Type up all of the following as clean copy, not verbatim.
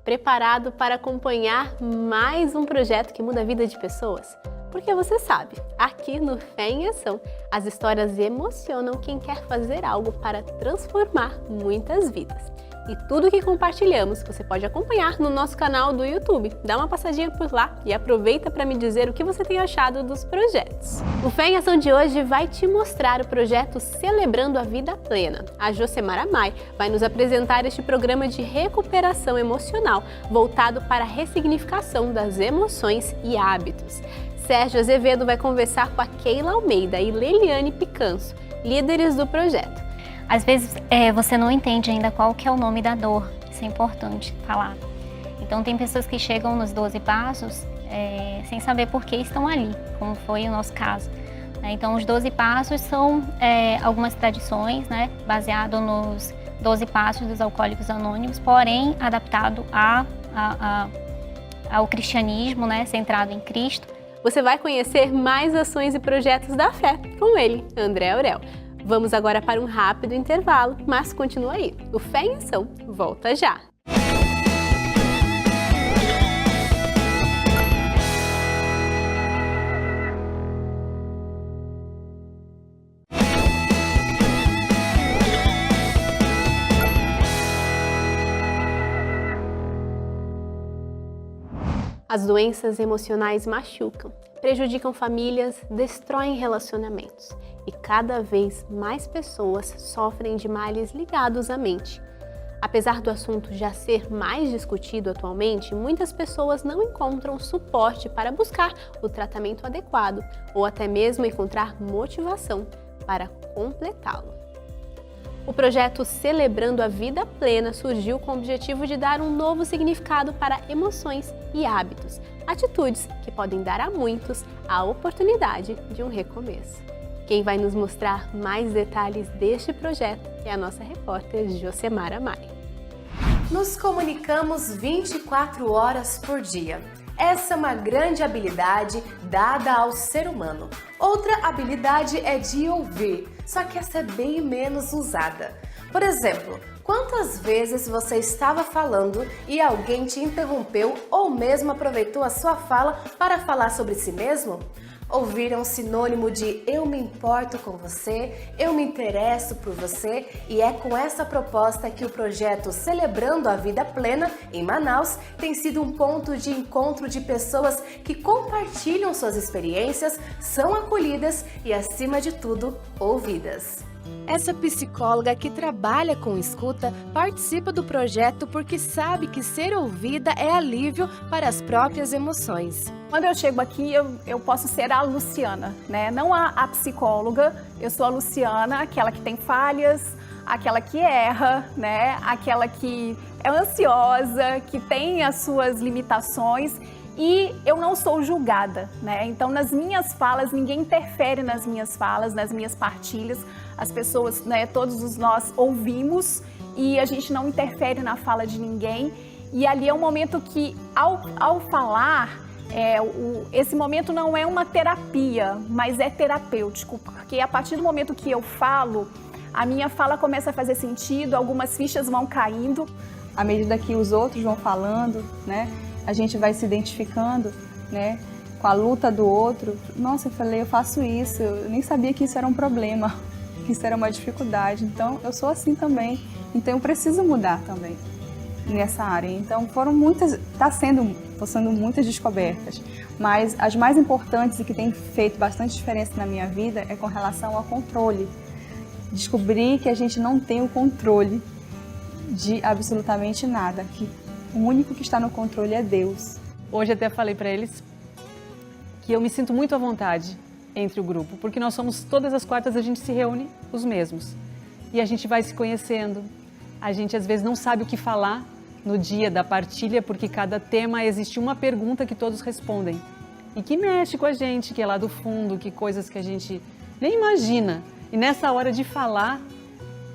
Preparado para acompanhar mais um projeto que muda a vida de pessoas? Porque você sabe, aqui no Fé em Ação, as histórias emocionam quem quer fazer algo para transformar muitas vidas. E tudo que compartilhamos você pode acompanhar no nosso canal do YouTube. Dá uma passadinha por lá e aproveita para me dizer o que você tem achado dos projetos. O Fé em Ação de hoje vai te mostrar o projeto Celebrando a Vida Plena. A Josemara Mai vai nos apresentar este programa de recuperação emocional voltado para a ressignificação das emoções e hábitos. Sérgio Azevedo vai conversar com a Keila Almeida e Leliane Picanso, líderes do projeto. Às vezes você não entende ainda qual que é o nome da dor, isso é importante falar. Então tem pessoas que chegam nos 12 passos sem saber por que estão ali, como foi o nosso caso. Então os 12 passos são algumas tradições, né, baseado nos 12 passos dos Alcoólicos Anônimos, porém adaptado ao cristianismo, né, centrado em Cristo. Você vai conhecer mais ações e projetos da fé com ele, André Aurel. Vamos agora para um rápido intervalo, mas continua aí. O Fé em Ação volta já! As doenças emocionais machucam, prejudicam famílias, destroem relacionamentos e cada vez mais pessoas sofrem de males ligados à mente. Apesar do assunto já ser mais discutido atualmente, muitas pessoas não encontram suporte para buscar o tratamento adequado ou até mesmo encontrar motivação para completá-lo. O projeto Celebrando a Vida Plena surgiu com o objetivo de dar um novo significado para emoções e hábitos, atitudes que podem dar a muitos a oportunidade de um recomeço. Quem vai nos mostrar mais detalhes deste projeto é a nossa repórter Josemara Mai. Nos comunicamos 24 horas por dia. Essa é uma grande habilidade dada ao ser humano. Outra habilidade é de ouvir, só que essa é bem menos usada. Por exemplo, quantas vezes você estava falando e alguém te interrompeu ou mesmo aproveitou a sua fala para falar sobre si mesmo? Ouvir é um sinônimo de eu me importo com você, eu me interesso por você, e é com essa proposta que o projeto Celebrando a Vida Plena, em Manaus, tem sido um ponto de encontro de pessoas que compartilham suas experiências, são acolhidas e, acima de tudo, ouvidas. Essa psicóloga que trabalha com escuta participa do projeto porque sabe que ser ouvida é alívio para as próprias emoções. Quando eu chego aqui, eu posso ser a Luciana, né? Não a psicóloga, eu sou a Luciana, aquela que tem falhas, aquela que erra, né? Aquela que é ansiosa, que tem as suas limitações. E eu não sou julgada, né? Então, nas minhas falas, ninguém interfere nas minhas falas, nas minhas partilhas. As pessoas, né, todos nós ouvimos e a gente não interfere na fala de ninguém. E ali é um momento que, ao falar, esse momento não é uma terapia, mas é terapêutico. Porque a partir do momento que eu falo, a minha fala começa a fazer sentido, algumas fichas vão caindo. À medida que os outros vão falando, né? A gente vai se identificando, né, com a luta do outro. Nossa, eu faço isso, eu nem sabia que isso era um problema, que isso era uma dificuldade. Então, eu sou assim também. Então, eu preciso mudar também nessa área. Então, estão sendo muitas descobertas. Mas as mais importantes e que têm feito bastante diferença na minha vida é com relação ao controle. Descobrir que a gente não tem o controle de absolutamente nada, que o único que está no controle é Deus. Hoje até falei para eles que eu me sinto muito à vontade entre o grupo, porque nós somos, todas as quartas a gente se reúne os mesmos. E a gente vai se conhecendo, a gente às vezes não sabe o que falar no dia da partilha, porque cada tema existe uma pergunta que todos respondem. E que mexe com a gente, que é lá do fundo, que coisas que a gente nem imagina. E nessa hora de falar,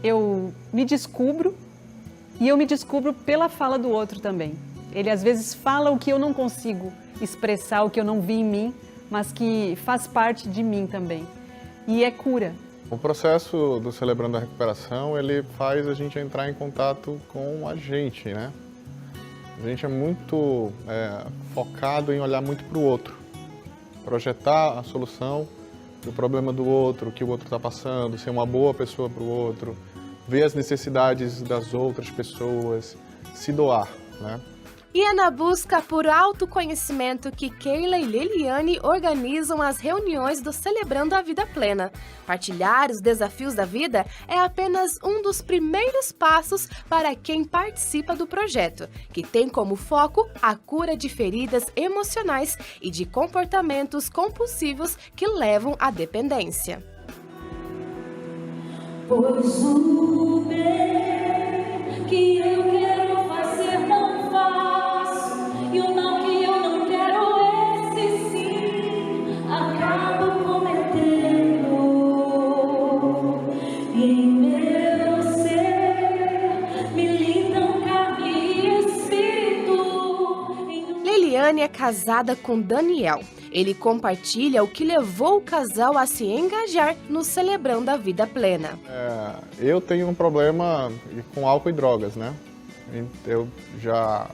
eu me descubro. E eu me descubro pela fala do outro também. Ele às vezes fala o que eu não consigo expressar, o que eu não vi em mim, mas que faz parte de mim também. E é cura. O processo do Celebrando a Recuperação, ele faz a gente entrar em contato com a gente, né? A gente é muito focado em olhar muito para o outro, projetar a solução do problema do outro, o que o outro está passando, ser uma boa pessoa para o outro, ver as necessidades das outras pessoas, se doar, né? E é na busca por autoconhecimento que Keila e Leliane organizam as reuniões do Celebrando a Vida Plena. Partilhar os desafios da vida é apenas um dos primeiros passos para quem participa do projeto, que tem como foco a cura de feridas emocionais e de comportamentos compulsivos que levam à dependência. Pois o bem que eu quero fazer não faço, e o mal que eu não quero, esse sim, acabo cometendo. E em meu ser militam carne e espírito. Leliane é casada com Daniel. Ele compartilha o que levou o casal a se engajar no Celebrando a Vida Plena. Eu tenho um problema com álcool e drogas, né? Eu já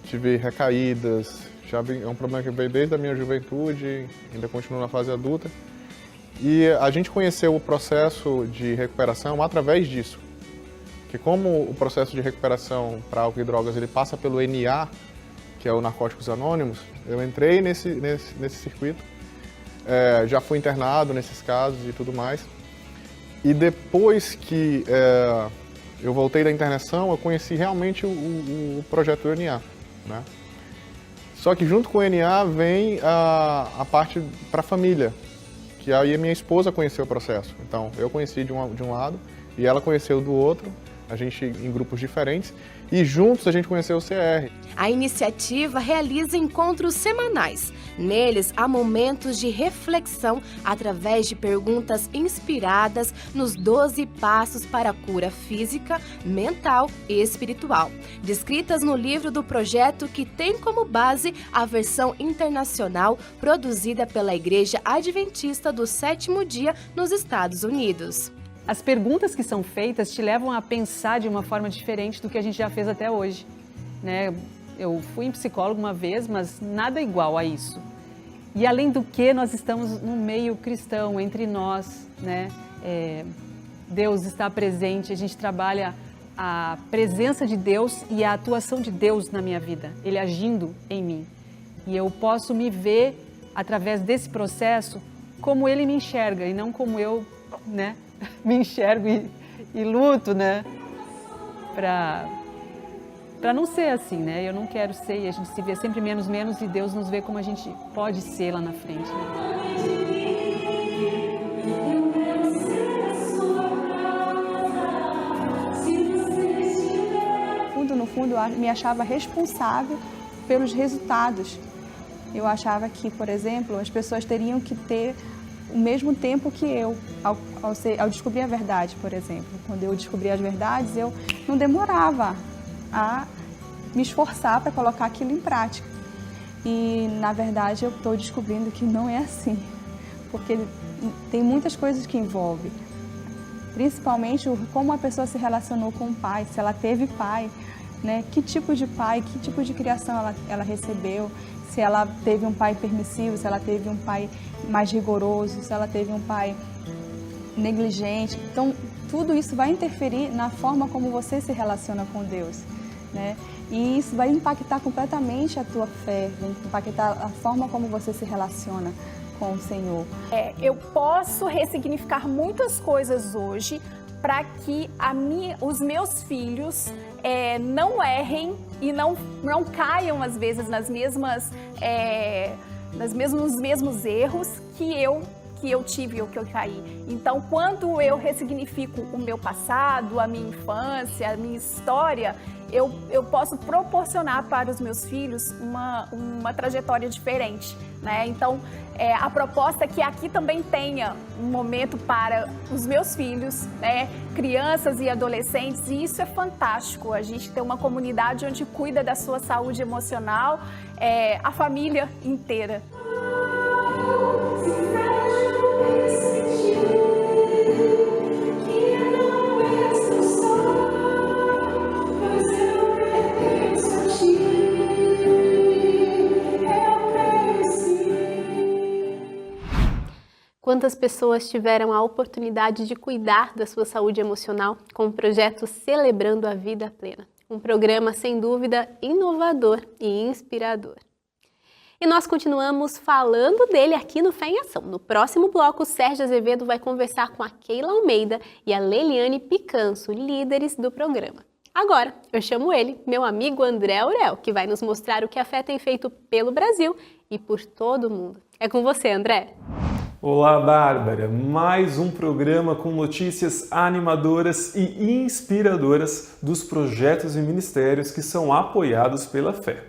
tive recaídas, é um problema que veio desde a minha juventude, ainda continuo na fase adulta. E a gente conheceu o processo de recuperação através disso. Que como o processo de recuperação para álcool e drogas ele passa pelo NA, que é o Narcóticos Anônimos, eu entrei nesse circuito, já fui internado nesses casos e tudo mais. E depois que eu voltei da internação, eu conheci realmente o projeto do NA, né? Só que junto com o NA vem a parte para a família, que aí a minha esposa conheceu o processo. Então, eu conheci de um lado e ela conheceu do outro, a gente em grupos diferentes, e juntos a gente conheceu o CR. A iniciativa realiza encontros semanais. Neles, há momentos de reflexão através de perguntas inspiradas nos 12 passos para a cura física, mental e espiritual, descritas no livro do projeto que tem como base a versão internacional produzida pela Igreja Adventista do Sétimo Dia nos Estados Unidos. As perguntas que são feitas te levam a pensar de uma forma diferente do que a gente já fez até hoje, né? Eu fui em psicólogo uma vez, mas nada igual a isso. E além do que, nós estamos no meio cristão, entre nós, né? Deus está presente, a gente trabalha a presença de Deus e a atuação de Deus na minha vida, Ele agindo em mim. E eu posso me ver, através desse processo, como Ele me enxerga e não como eu, né? Me enxergo e luto, né? Para não ser assim, né? Eu não quero ser, e a gente se vê sempre menos e Deus nos vê como a gente pode ser lá na frente, né? No fundo, eu me achava responsável pelos resultados. Eu achava que, por exemplo, as pessoas teriam que ter o mesmo tempo que eu, ao descobrir a verdade, por exemplo. Quando eu descobri as verdades, eu não demorava a me esforçar para colocar aquilo em prática. E, na verdade, eu estou descobrindo que não é assim, porque tem muitas coisas que envolvem, principalmente como a pessoa se relacionou com o pai, se ela teve pai, né? Que tipo de pai, que tipo de criação ela recebeu, se ela teve um pai permissivo, se ela teve um pai mais rigoroso, se ela teve um pai negligente. Então, tudo isso vai interferir na forma como você se relaciona com Deus, né? E isso vai impactar completamente a tua fé, vai impactar a forma como você se relaciona com o Senhor. Eu posso ressignificar muitas coisas hoje para que os meus filhos não errem e não caiam, às vezes, nos mesmos erros que eu tive ou que eu caí. Então, quando eu ressignifico o meu passado, a minha infância, a minha história, eu posso proporcionar para os meus filhos uma trajetória diferente, né? Então, a proposta é que aqui também tenha um momento para os meus filhos, né? Crianças e adolescentes, e isso é fantástico. A gente tem uma comunidade onde cuida da sua saúde emocional, a família inteira. Pois eu pertenço a ti. Quantas pessoas tiveram a oportunidade de cuidar da sua saúde emocional com o projeto Celebrando a Vida Plena? Um programa, sem dúvida, inovador e inspirador. E nós continuamos falando dele aqui no Fé em Ação. No próximo bloco, o Sérgio Azevedo vai conversar com a Keila Almeida e a Leliane Picanso, líderes do programa. Agora, eu chamo ele, meu amigo André Aurel, que vai nos mostrar o que a fé tem feito pelo Brasil e por todo o mundo. É com você, André. Olá, Bárbara! Mais um programa com notícias animadoras e inspiradoras dos projetos e ministérios que são apoiados pela fé.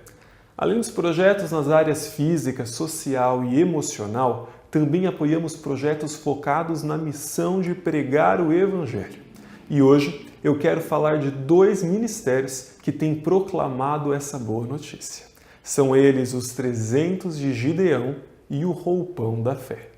Além dos projetos nas áreas física, social e emocional, também apoiamos projetos focados na missão de pregar o Evangelho. E hoje eu quero falar de 2 ministérios que têm proclamado essa boa notícia. São eles os 300 de Gideão e o Roupão da Fé.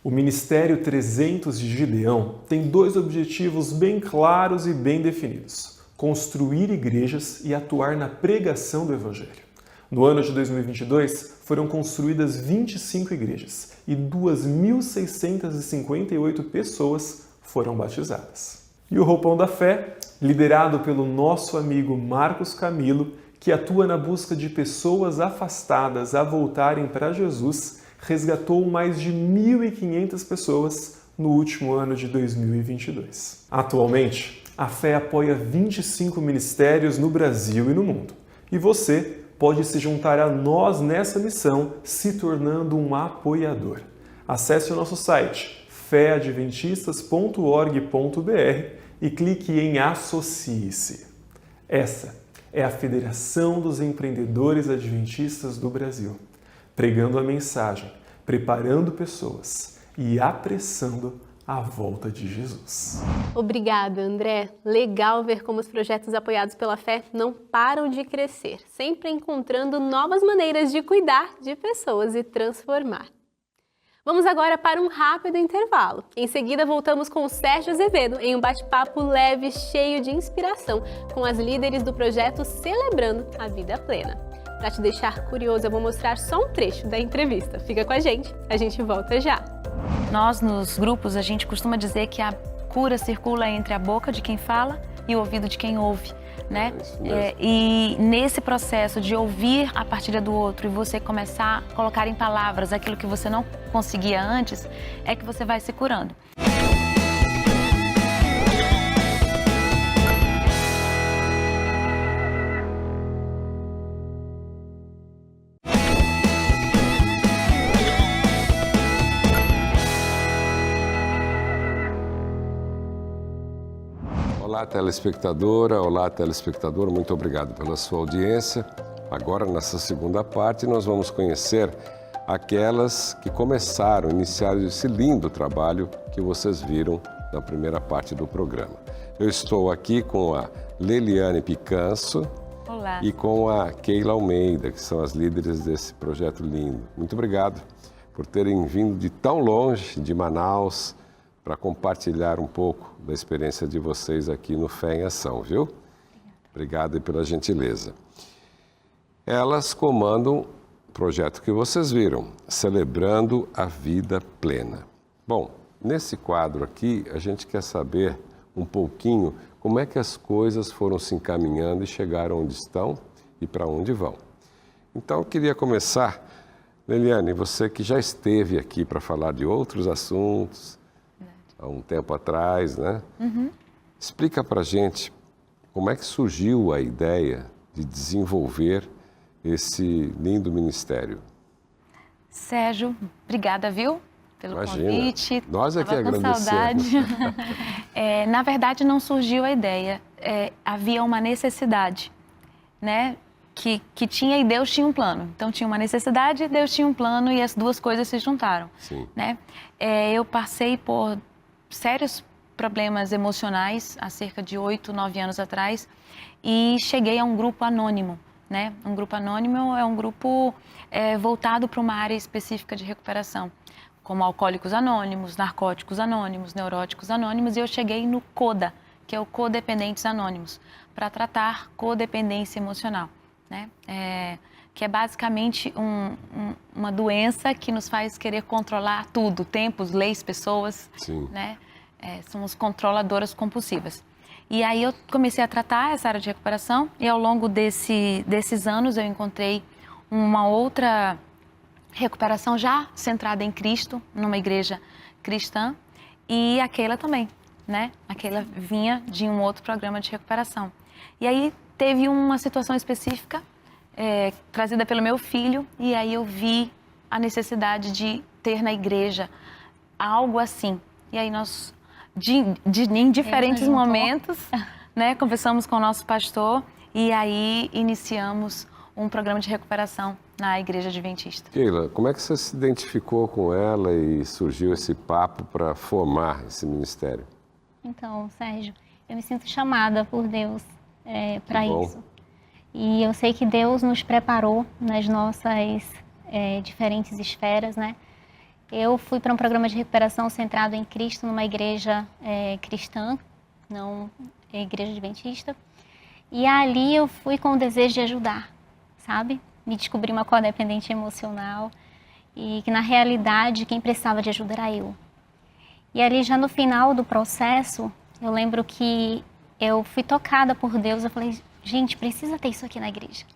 O Ministério 300 de Gideão tem 2 objetivos bem claros e bem definidos: construir igrejas e atuar na pregação do Evangelho. No ano de 2022, foram construídas 25 igrejas e 2.658 pessoas foram batizadas. E o Roupão da Fé, liderado pelo nosso amigo Marcos Camilo, que atua na busca de pessoas afastadas a voltarem para Jesus, resgatou mais de 1.500 pessoas no último ano de 2022. Atualmente, a fé apoia 25 ministérios no Brasil e no mundo. E você pode se juntar a nós nessa missão, se tornando um apoiador. Acesse o nosso site feadventistas.org.br e clique em Associe-se. Essa é a Federação dos Empreendedores Adventistas do Brasil, pregando a mensagem, preparando pessoas e apressando a volta de Jesus. Obrigada, André. Legal ver como os projetos apoiados pela fé não param de crescer, sempre encontrando novas maneiras de cuidar de pessoas e transformar. Vamos agora para um rápido intervalo. Em seguida, voltamos com o Sérgio Azevedo em um bate-papo leve, cheio de inspiração, com as líderes do projeto Celebrando a Vida Plena. Para te deixar curioso, eu vou mostrar só um trecho da entrevista. Fica com a gente volta já. Nós, nos grupos, a gente costuma dizer que a cura circula entre a boca de quem fala e o ouvido de quem ouve, né? E nesse processo de ouvir a partilha do outro e você começar a colocar em palavras aquilo que você não conseguia antes, é que você vai se curando. Olá, telespectadora, olá, telespectador, muito obrigado pela sua audiência. Agora, nessa segunda parte, nós vamos conhecer aquelas que iniciaram esse lindo trabalho que vocês viram na primeira parte do programa. Eu estou aqui com a Leliane Picanso. Olá. E com a Keila Almeida, que são as líderes desse projeto lindo. Muito obrigado por terem vindo de tão longe, de Manaus, para compartilhar um pouco da experiência de vocês aqui no Fé em Ação, viu? Obrigado pela gentileza. Elas comandam o projeto que vocês viram, Celebrando a Vida Plena. Bom, nesse quadro aqui, a gente quer saber um pouquinho como é que as coisas foram se encaminhando e chegaram onde estão e para onde vão. Então, eu queria começar, Leliane, você que já esteve aqui para falar de outros assuntos, há um tempo atrás, né? Explica pra gente como é que surgiu a ideia de desenvolver esse lindo ministério. Sérgio, obrigada, viu? Pelo convite. Nós é que agradecemos. Saudade. Na verdade, não surgiu a ideia. Havia uma necessidade, né? Que tinha e Deus tinha um plano. Então, tinha uma necessidade e Deus tinha um plano e as duas coisas se juntaram. Sim. Né? Eu passei por sérios problemas emocionais há cerca de 8, 9 anos atrás e cheguei a um grupo anônimo, né? Um grupo anônimo é um grupo voltado para uma área específica de recuperação, como Alcoólicos Anônimos, Narcóticos Anônimos, Neuróticos Anônimos, e eu cheguei no CODA, que é o Codependentes Anônimos, para tratar codependência emocional, né? que é basicamente uma doença que nos faz querer controlar tudo, tempos, leis, pessoas, Sim. né? Somos controladoras compulsivas. E aí eu comecei a tratar essa área de recuperação e ao longo desses anos eu encontrei uma outra recuperação já centrada em Cristo, numa igreja cristã, e a Keila também, né? A Keila vinha de um outro programa de recuperação. E aí teve uma situação específica trazida pelo meu filho, e aí eu vi a necessidade de ter na igreja algo assim. E aí nós, em diferentes momentos, né, conversamos com o nosso pastor e aí iniciamos um programa de recuperação na Igreja Adventista. Keila, como é que você se identificou com ela e surgiu esse papo para formar esse ministério? Então, Sérgio, eu me sinto chamada por Deus para bom. isso. E eu sei que Deus nos preparou nas nossas diferentes esferas, né? Eu fui para um programa de recuperação centrado em Cristo, numa igreja cristã, não igreja adventista. E ali eu fui com o desejo de ajudar, sabe? Me descobri uma codependente emocional e que, na realidade, quem precisava de ajuda era eu. E ali, já no final do processo, eu lembro que eu fui tocada por Deus. Eu falei, gente, precisa ter isso aqui na igreja.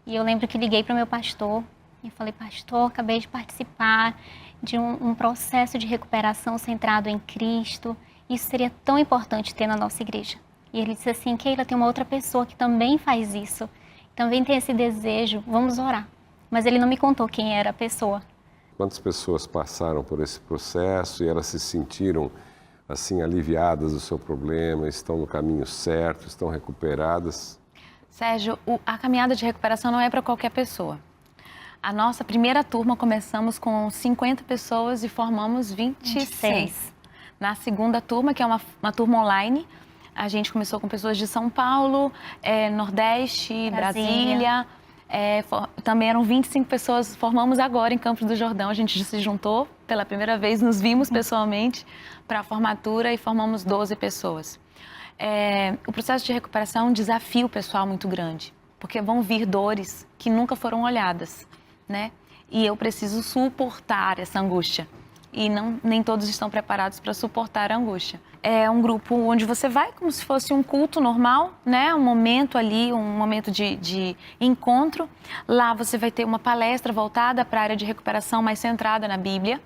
E eu lembro que liguei para o meu pastor e falei, pastor, acabei de participar de um processo de recuperação centrado em Cristo. Isso seria tão importante ter na nossa igreja. E ele disse assim, Keila, tem uma outra pessoa que também faz isso, também tem esse desejo, vamos orar. Mas ele não me contou quem era a pessoa. Quantas pessoas passaram por esse processo e elas se sentiram assim aliviadas do seu problema, estão no caminho certo, estão recuperadas? Sérgio, a caminhada de recuperação não é para qualquer pessoa. A nossa primeira turma começamos com 50 pessoas e formamos 26. Na segunda turma, que é uma turma online, a gente começou com pessoas de São Paulo, Nordeste, Brasília. Também eram 25 pessoas, formamos agora em Campos do Jordão. A gente se juntou pela primeira vez, nos vimos pessoalmente para a formatura e formamos 12 pessoas. O processo de recuperação é um desafio pessoal muito grande, porque vão vir dores que nunca foram olhadas, né? E eu preciso suportar essa angústia. E nem todos estão preparados para suportar a angústia. É um grupo onde você vai como se fosse um culto normal, né? Um momento ali, um momento de encontro. Lá você vai ter uma palestra voltada para a área de recuperação mais centrada na Bíblia,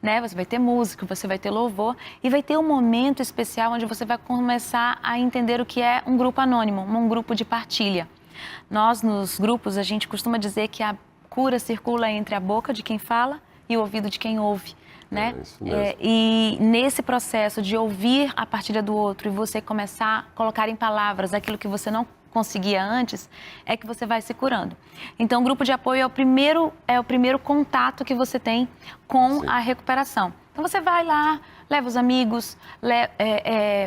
né? Você vai ter música, você vai ter louvor e vai ter um momento especial onde você vai começar a entender o que é um grupo anônimo, um grupo de partilha. Nós, nos grupos, a gente costuma dizer que a cura circula entre a boca de quem fala e o ouvido de quem ouve. Né? E nesse processo de ouvir a partilha do outro e você começar a colocar em palavras aquilo que você não conseguia antes, é que você vai se curando. Então, o grupo de apoio é o primeiro contato que você tem com a recuperação. Então, você vai lá, leva os amigos,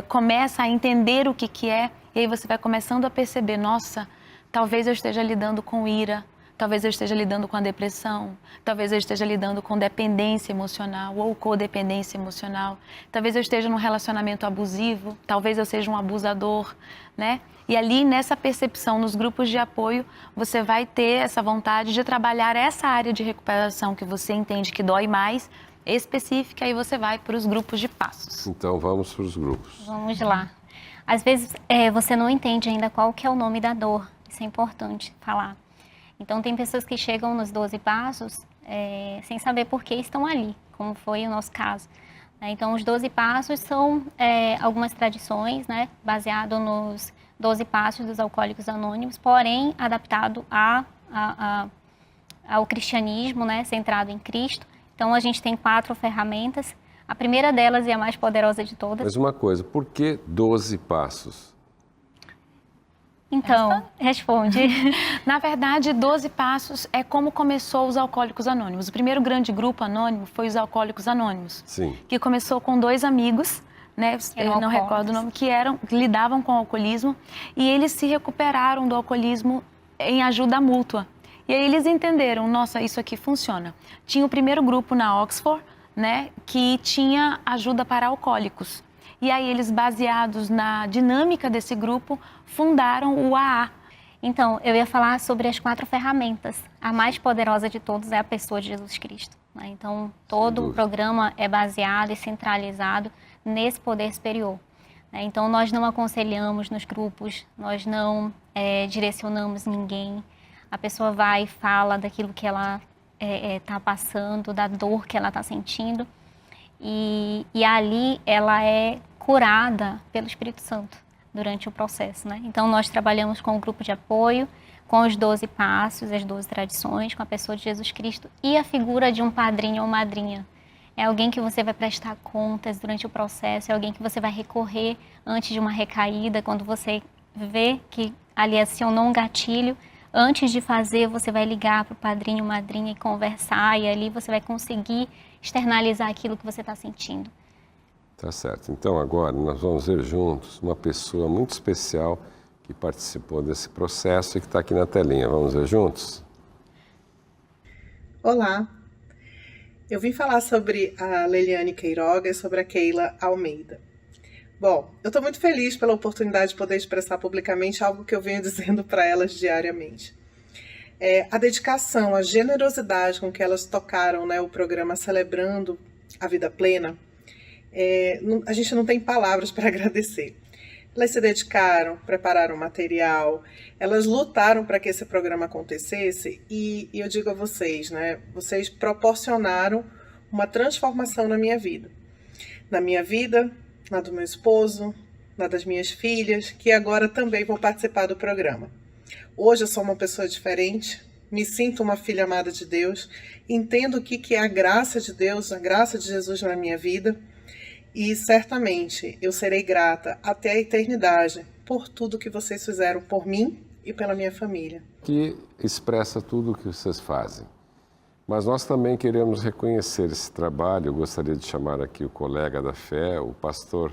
começa a entender o que é, e aí você vai começando a perceber, nossa, talvez eu esteja lidando com ira, talvez eu esteja lidando com a depressão, talvez eu esteja lidando com dependência emocional ou codependência emocional, talvez eu esteja num relacionamento abusivo, talvez eu seja um abusador, né? E ali, nessa percepção, nos grupos de apoio, você vai ter essa vontade de trabalhar essa área de recuperação que você entende que dói mais, específica, e você vai para os grupos de passos. Então, vamos para os grupos. Vamos lá. Às vezes, você não entende ainda qual que é o nome da dor. Isso é importante falar. Então, tem pessoas que chegam nos 12 passos sem saber por que estão ali, como foi o nosso caso. Então, os 12 passos são algumas tradições, né, baseado nos 12 passos dos Alcoólicos Anônimos, porém adaptado ao cristianismo, né, centrado em Cristo. Então, a gente tem 4 ferramentas. A primeira delas e a mais poderosa de todas. Mas uma coisa, por que 12 passos? Então, responde. Na verdade, 12 passos é como começou os Alcoólicos Anônimos. O primeiro grande grupo anônimo foi os Alcoólicos Anônimos. Sim. Que começou com 2 amigos, né? Eu não recordo o nome, que lidavam com o alcoolismo. E eles se recuperaram do alcoolismo em ajuda mútua. E aí eles entenderam, nossa, isso aqui funciona. Tinha o primeiro grupo na Oxford, né? Que tinha ajuda para alcoólicos. E aí eles, baseados na dinâmica desse grupo, fundaram o AA. Então, eu ia falar sobre as 4 ferramentas. A mais poderosa de todas é a pessoa de Jesus Cristo, né? Então, todo o programa é baseado e centralizado nesse poder superior, né? Então, nós não aconselhamos nos grupos, nós não direcionamos ninguém. A pessoa vai e fala daquilo que ela está passando, da dor que ela está sentindo. E ali ela é curada pelo Espírito Santo durante o processo, né? Então, nós trabalhamos com o grupo de apoio, com os 12 passos, as 12 tradições, com a pessoa de Jesus Cristo e a figura de um padrinho ou madrinha. É alguém que você vai prestar contas durante o processo, é alguém que você vai recorrer antes de uma recaída, quando você vê que ali acionou um gatilho. Antes de fazer, você vai ligar para o padrinho ou madrinha e conversar, e ali você vai conseguir externalizar aquilo que você está sentindo. Tá certo. Então agora nós vamos ver juntos uma pessoa muito especial que participou desse processo e que está aqui na telinha. Vamos ver juntos? Olá, eu vim falar sobre a Leliane Queiroga e sobre a Keila Almeida. Bom, eu estou muito feliz pela oportunidade de poder expressar publicamente algo que eu venho dizendo para elas diariamente. A dedicação, a generosidade com que elas tocaram, né, o programa Celebrando a Vida Plena, a gente não tem palavras para agradecer. Elas se dedicaram, prepararam material, elas lutaram para que esse programa acontecesse e eu digo a vocês, né, vocês proporcionaram uma transformação na minha vida. Na minha vida, na do meu esposo, na das minhas filhas, que agora também vão participar do programa. Hoje eu sou uma pessoa diferente, me sinto uma filha amada de Deus, entendo o que é a graça de Deus, a graça de Jesus na minha vida, e certamente eu serei grata até a eternidade por tudo que vocês fizeram por mim e pela minha família. Que expressa tudo o que vocês fazem. Mas nós também queremos reconhecer esse trabalho. Eu gostaria de chamar aqui o colega da fé, o pastor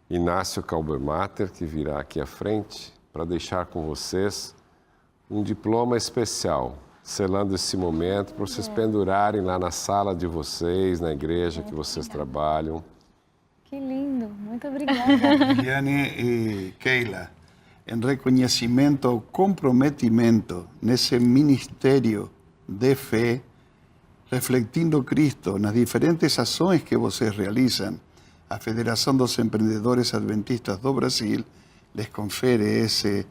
Inácio Kalbermatter, que virá aqui à frente para deixar com vocês um diploma especial, selando esse momento para vocês pendurarem lá na sala de vocês, na igreja que vocês trabalham. Que lindo, muito obrigada. Leliane e Keila, em reconhecimento ao comprometimento nesse ministério de fé, refletindo Cristo nas diferentes ações que vocês realizam, a Federação dos Empreendedores Adventistas do Brasil les confere esse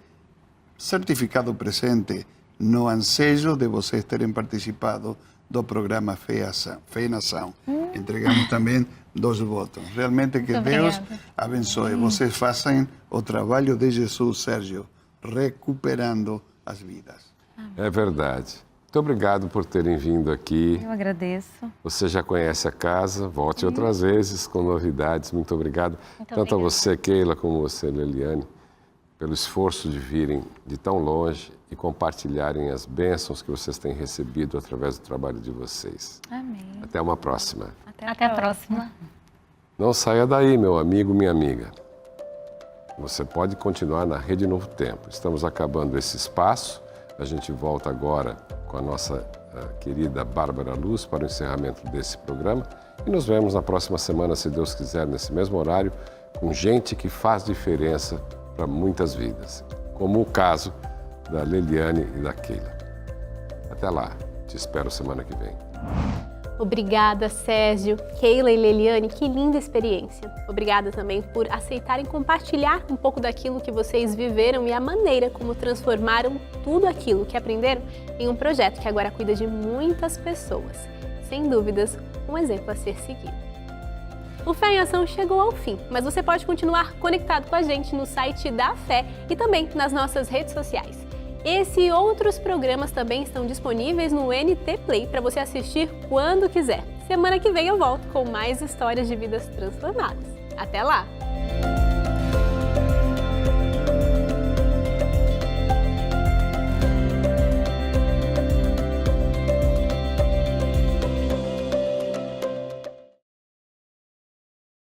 certificado presente no ansejo de vocês terem participado do programa Fé em Ação. Entregamos também 2 votos. Realmente que Deus abençoe. Vocês fazem o trabalho de Jesus, Sérgio, recuperando as vidas. É verdade. Muito obrigado por terem vindo aqui. Eu agradeço. Você já conhece a casa, volte outras vezes com novidades. Muito obrigado. Tanto a você, Keila, como você, Leliane, pelo esforço de virem de tão longe e compartilharem as bênçãos que vocês têm recebido através do trabalho de vocês. Amém. Até uma próxima. Até a próxima. Não saia daí, meu amigo, minha amiga. Você pode continuar na Rede Novo Tempo. Estamos acabando esse espaço. A gente volta agora com a nossa querida Bárbara Luz para o encerramento desse programa. E nos vemos na próxima semana, se Deus quiser, nesse mesmo horário, com gente que faz diferença para muitas vidas, como o caso da Leliane e da Keila. Até lá, te espero semana que vem. Obrigada, Sérgio, Keila e Leliane, que linda experiência. Obrigada também por aceitarem compartilhar um pouco daquilo que vocês viveram e a maneira como transformaram tudo aquilo que aprenderam em um projeto que agora cuida de muitas pessoas. Sem dúvidas, um exemplo a ser seguido. O Fé em Ação chegou ao fim, mas você pode continuar conectado com a gente no site da Fé e também nas nossas redes sociais. Esse e outros programas também estão disponíveis no NT Play para você assistir quando quiser. Semana que vem eu volto com mais histórias de vidas transformadas. Até lá!